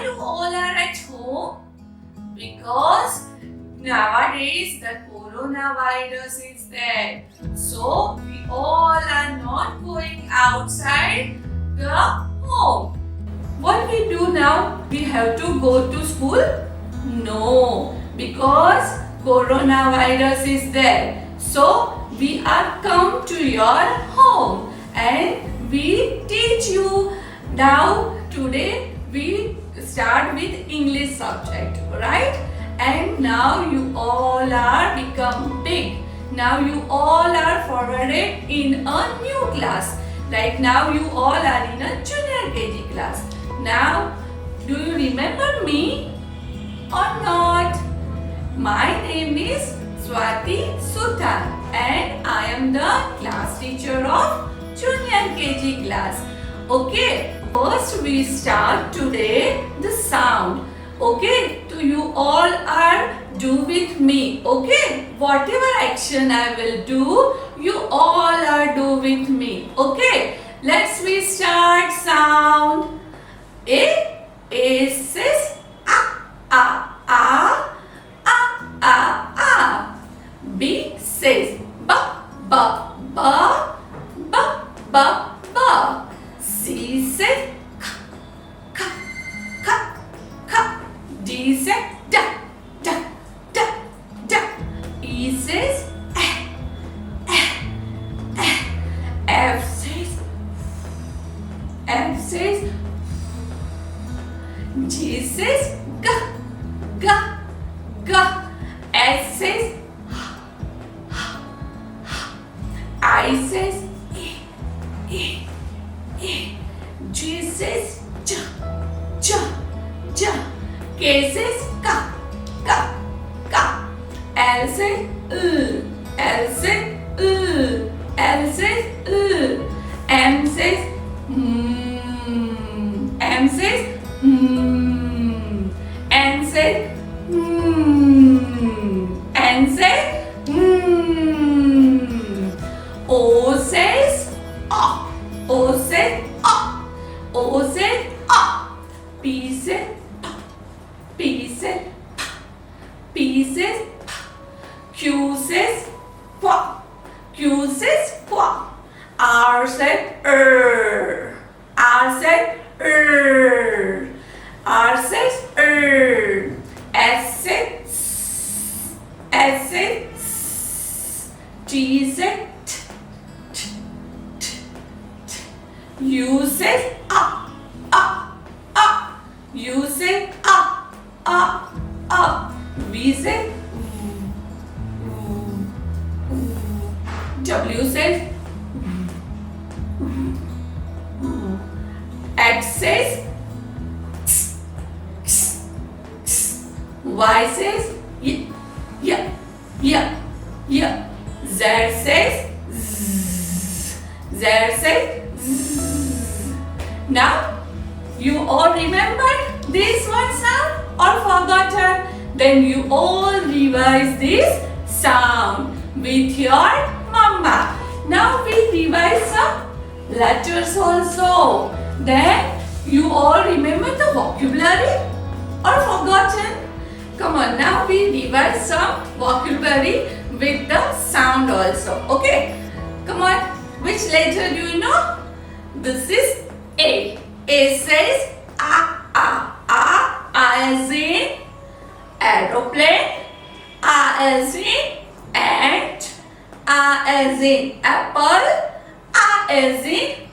you all are at home? Because nowadays the coronavirus is there. So we all are not going outside the home. What we do now? We have to go to school? No, because coronavirus is there. So we are come to your home and we teach you. Now today we start with English subject, right? And now you all are become big. Now you all are forwarded in a new class. Like now you all are in a junior KG class. Now, do you remember me or not? My name is Swati Sutan and I am the class teacher of junior KG class. Okay, first we start today the sound. Okay, so you all are do with me. Okay, whatever action I will do, you all are do with me. Okay, let's we start sound. A says a. B says ba. C says ka. D says da. E says F says G says ga. S says I says E. G says J. K says ka. L says L says M says N says O says P says Q says qua. R says S says T says U says U says V says W says X says Y says yeah. Z says Now you all remember this one sound or forgotten? Then you all revise this sound with your mama. Now we revise some letters also. Then you all remember the vocabulary or forgotten? Come on, now we revise some vocabulary with the sound also. Okay? Come on, which letter do you know? This is A. A says A as in aeroplane, A as in ant, A as in apple, A as in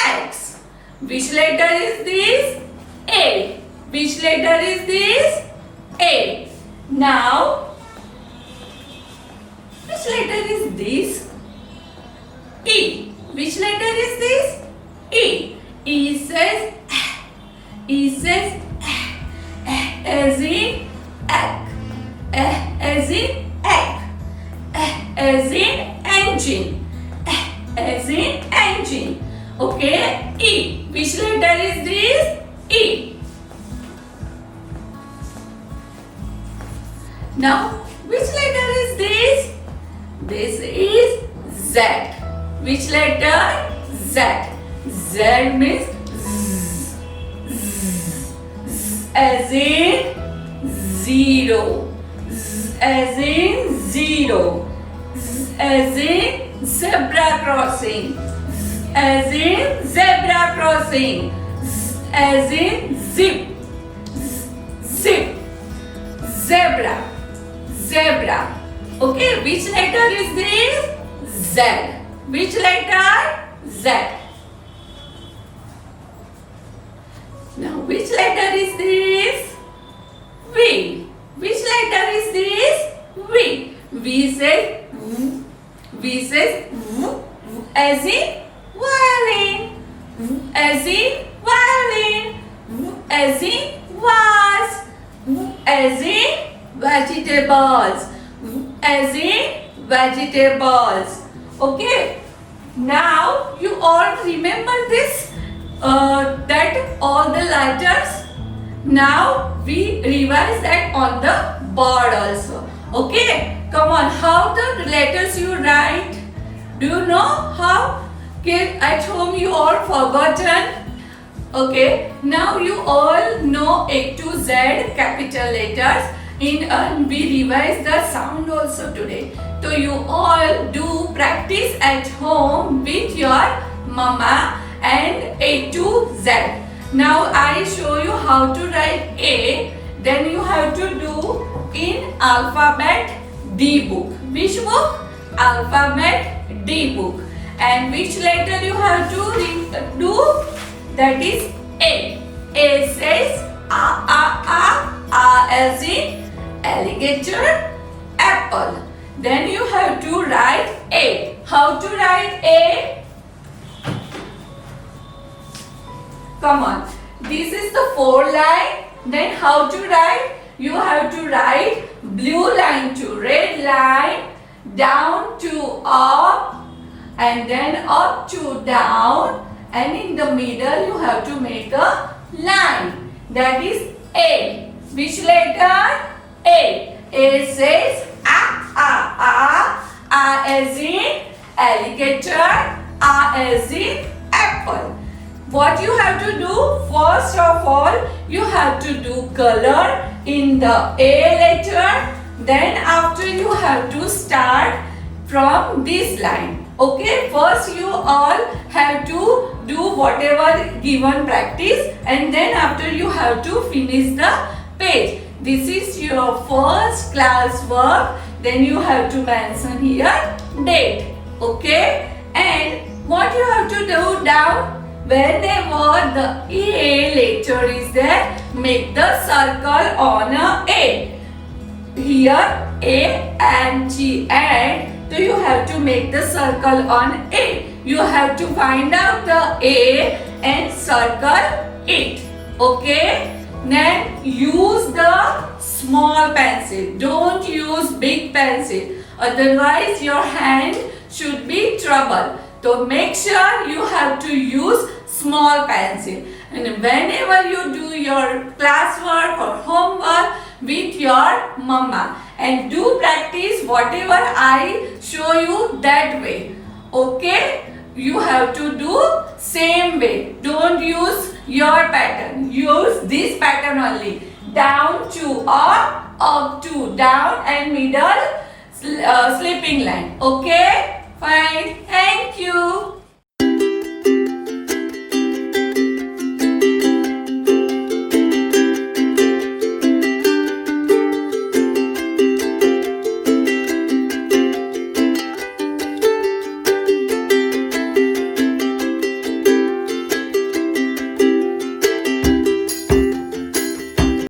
eggs. Which letter is this? A. Which letter is this? A. Now, which letter is this? E. Which letter is this? E. E says as in egg, as in egg, as in engine, as in engine. Okay, E. Which letter is this? E. Now, which letter is this? This is Z. Which letter? Z. Z means Z. as in zero. Z as in zero. Z as in zebra crossing. Z as in zebra crossing. Z as in zip. Z, zip. Zebra. Zebra. Okay, which letter is this? Z. Which letter? Z. Now, which letter is this? V. Which letter is this? V. V says V. V says V as in violin. V as in violin. V as in vase. V as in vegetables. V as in vegetables. Okay. Now you all remember this that all the letters. Now we revise that on the board also. Okay, come on. How the letters you write? Do you know how? Okay, at home you all forgotten. Okay, now you all know A to Z capital letters. We revise the sound also today. So you all do practice at home with your mama and A to Z. Now I show you how to write A. Then you have to do in Alphabet D book. Which book? Alphabet D book. And which letter you have to do? That is A. A says A as in alligator, apple. Then you have to write A. How to write A? Come on. This is the 4 line. Then how to write? You have to write blue line to red line, down to up, and then up to down, and in the middle you have to make a line. That is A. Which letter? A. A says A as in alligator, A as in apple. What you have to do? First of all, you have to do color in the A letter. Then after you have to start from this line. Okay, first you all have to do whatever given practice, and then after you have to finish the page. This is your first class work. Then you have to mention here date. Okay, and what you have to do now? Whenever the A letter is there, make the circle on a A. Here A and G and so you have to make the circle on A. You have to find out the A and circle it. Okay? Then use the small pencil. Don't use big pencil. Otherwise your hand should be trouble. So make sure you have to use small pencil. And whenever you do your classwork or homework with your mama, and do practice whatever I show you that way. Okay? You have to do same way. Don't use your pattern. Use this pattern only. Down to up to down, and middle slipping line. Okay? Fine. Thank you.